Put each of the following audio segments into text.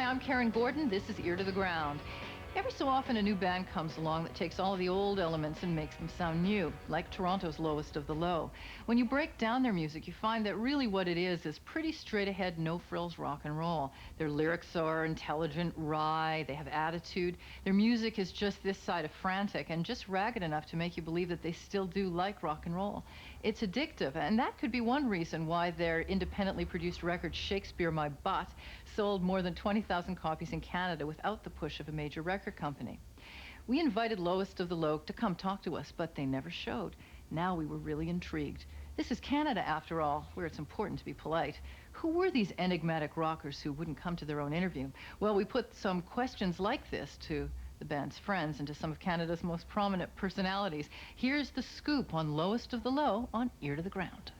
I'm Karen Gordon. This is Ear to the Ground. Every so often a new band comes along that takes all of the old elements and makes them sound new, like Toronto's Lowest of the Low. When you break down their music, you find that really what it is pretty straight-ahead, no-frills rock and roll. Their lyrics are intelligent, wry, they have attitude. Their music is just this side of frantic and just ragged enough to make you believe that they still do like rock and roll. It's addictive, and that could be one reason why their independently produced record, Shakespeare My Butt, sold more than 20,000 copies in Canada without the push of a major record company. We invited Lowest of the Low to come talk to us, but they never showed. Now we were really intrigued. This is Canada, after all, where it's important to be polite. Who were these enigmatic rockers who wouldn't come to their own interview? Well, we put some questions like this to the band's friends and to some of Canada's most prominent personalities. Here's the scoop on Lowest of the Low on Ear to the Ground.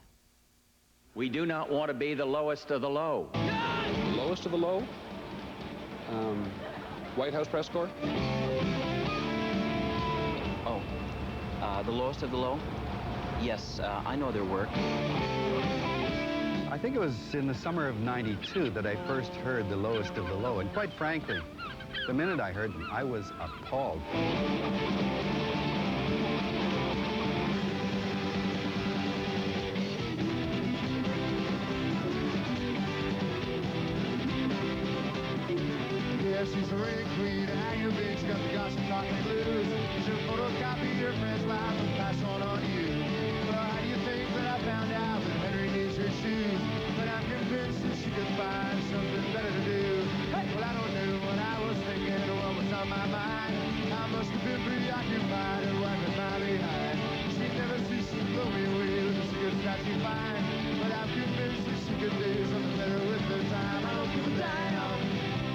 We do not want to be the lowest of the low. The lowest of the low? White House press corps? Oh, the lowest of the low? Yes, I know their work. I think it was in the summer of '92 that I first heard the Lowest of the Low, and quite frankly, the minute I heard them, I was appalled. She's a ring queen, hang your bitch, got the gossip talking blues. She'll photocopy your friend's life and pass one on you. Well, how do you think that I found out that Henry needs her shoes? But I'm convinced that she could find something better to do. Hey, well, I don't know what I was thinking or what was on my mind. I must have been preoccupied and wiping my behind. She never ceased to blow me away with the secrets that she finds. But I'm convinced that she could do something better with her time. I don't give a damn.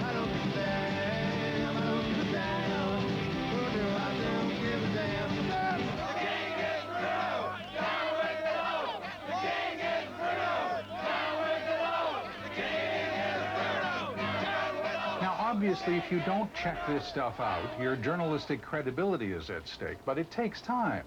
I don't give a damn, I don't give a damn. Oh no, I don't give a damn. The king is Bruno, down with the low. The king is Bruno, down with the low. The king is Bruno, down with the low. Now, obviously, if you don't check this stuff out, your journalistic credibility is at stake, but it takes time.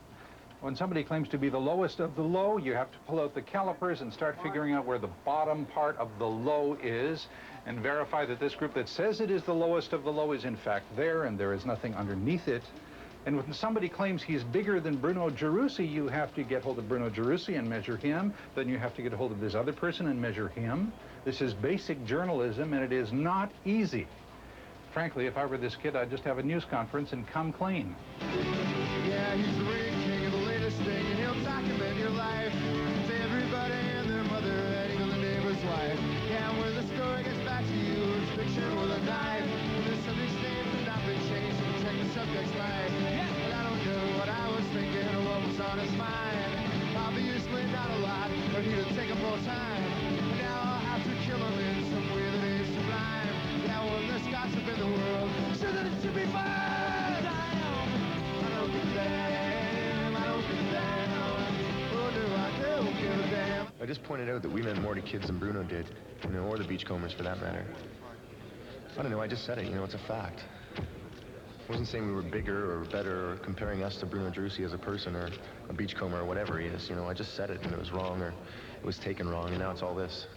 When somebody claims to be the lowest of the low, you have to pull out the calipers and start figuring out where the bottom part of the low is and verify that this group that says it is the lowest of the low is in fact there and there is nothing underneath it. And when somebody claims he's bigger than Bruno Gerussi, you have to get hold of Bruno Gerussi and measure him. Then you have to get hold of this other person and measure him. This is basic journalism, and it is not easy. Frankly, if I were this kid, I'd just have a news conference and come clean. Yeah, he's the ring king of the latest thing, and he'll document your life to everybody and their mother and even the neighbor's wife. Yeah, when the story gets back to you, it's fiction with a knife. The subject's name has not been changed to protect the subject's life. Yeah, but I don't know what I was thinking or what was on his mind. Obviously not a lot, but he'll take up more time. Now I'll have to kill him in some way that is sublime. Yeah, well, there's gossip in the world, sure that it should be fine. I don't give a damn, I don't give a damn. Oh no, I don't give a damn. I just pointed out that we meant more to kids than Bruno did, you know, or the Beachcombers for that matter. I don't know, I just said it, you know, it's a fact. I wasn't saying we were bigger or better or comparing us to Bruno Gerussi as a person or a beachcomber or whatever he is, you know, I just said it and it was wrong or it was taken wrong and now it's all this.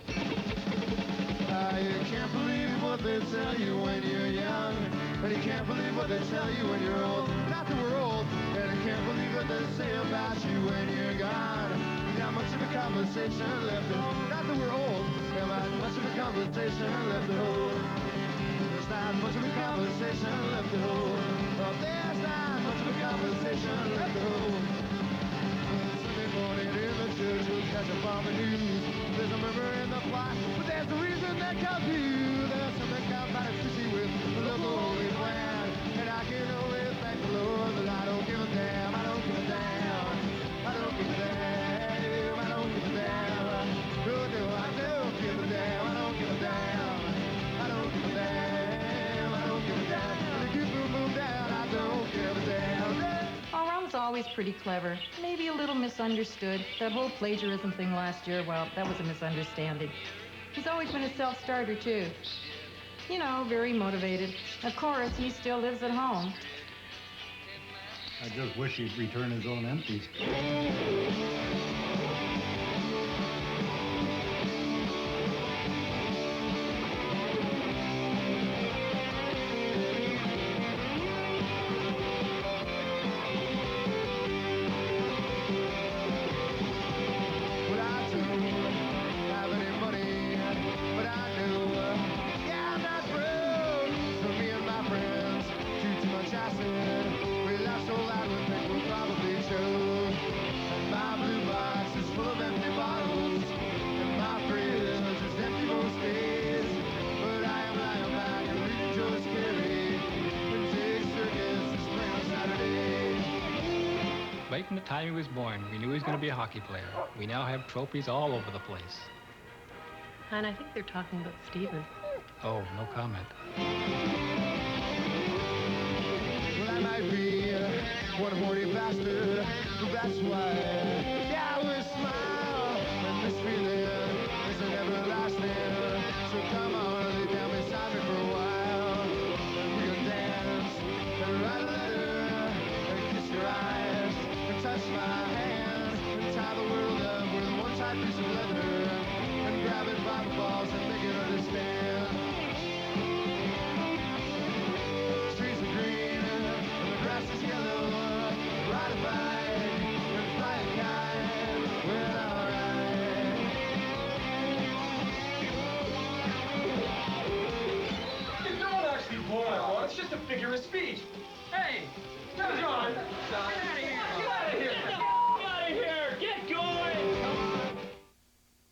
You can't believe what they tell you when you're young, and you can't believe what they tell you when you're old. Not that we're old, and you can't believe what they say about you when you're gone. Not much of a conversation left to hold. Not that we're old, and not much of a conversation left to hold. There's not much of a conversation left to hold. Oh, there's not much of a conversation left to hold. Sunday morning in the church, we'll catch up on the news. There's a murmur in the plot, but there's a reason that comes to you. There's something about it fishy with the local holy plan. And I can only thank the Lord that I don't give a damn. I don't give a damn. I don't give a damn. I don't give a damn. No, no, I don't give a damn. I don't give a damn. I don't give a damn. I don't give a damn. And if you move down, I don't give a damn. Oh, Ron was always pretty clever. Maybe a little misunderstood. That whole plagiarism thing last year, well, that was a misunderstanding. He's always been a self-starter, too. You know, very motivated. Of course, he still lives at home. I just wish he'd return his own empties. right from the time he was born, we knew he was going to be a hockey player. We now have trophies all over the place. And I think they're talking about Stephen. Oh, no comment. Well, I might be one horny bastard, but that's why. Yeah, I will smile when this feeling is an everlasting. So come on,